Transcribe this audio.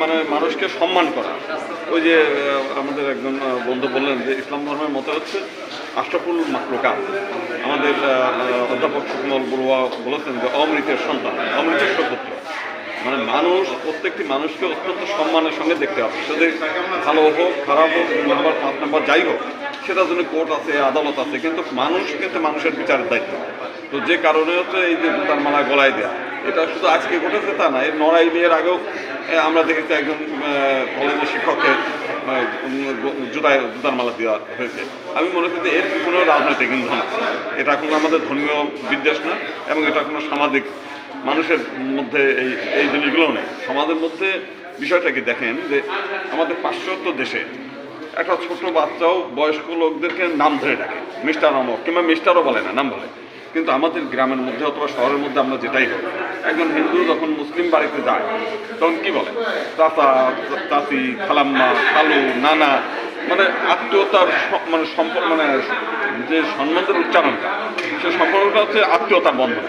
মানে মানুষকে সম্মান করা। ওই যে আমাদের একজন বন্ধু বললেন যে ইসলাম ধর্মের মতে হচ্ছে আশরাফুল মাখলুকাত। আমাদের অধ্যাপক সুকমল বড়ুয়া বলেছেন যে অমৃতের সন্তান, অমৃতের সুপুত্র। মানে মানুষ, প্রত্যেকটি মানুষকে অত্যন্ত সম্মানের সঙ্গে দেখতে হবে। সেটা ভালো হোক, খারাপ হোক, 2 নম্বর 5 নম্বর যাই হোক, সেটার জন্য কোর্ট আছে, আদালত আছে, কিন্তু মানুষ কিন্তু মানুষের বিচারের দায়িত্ব। তো যে কারণে হচ্ছে এই যে জুতার মালা গলায় দেওয়া, এটা শুধু আজকে ঘটেছে তা না, এর নড়াই বিয়ের আগেও আমরা দেখেছি একজন কলেজের শিক্ষককে জুতার মালা দেওয়া হয়েছে। আমি মনে করি যে এর কোনো রাজনৈতিক ইন্ধন আছে, এটা কোনো আমাদের ধর্মীয় বিদ্বেষ না, এবং এটা কোনো সামাজিক মানুষের মধ্যে এই জিনিসগুলোও নেই। সমাজের মধ্যে বিষয়টা কি দেখেন যে আমাদের পাশ্চাত্য দেশে একটা ছোট বাচ্চাও বয়স্ক লোকদেরকে নাম ধরে ডাকে, মিস্টার অমক, কিংবা মিস্টারও বলে না, নাম বলে। কিন্তু আমাদের গ্রামের মধ্যে অথবা শহরের মধ্যে আমরা যেটাই হোক, একজন হিন্দু যখন মুসলিম বাড়িতে যায় তখন কি বলে? চাচা, চাচি, খালাম্মা, খালু, নানা, মানে আত্মীয়তার মানে সম্পর্ক, মানে যে সম্বন্ধের উচ্চারণটা, সে সম্পর্কটা হচ্ছে আত্মীয়তার বন্ধন।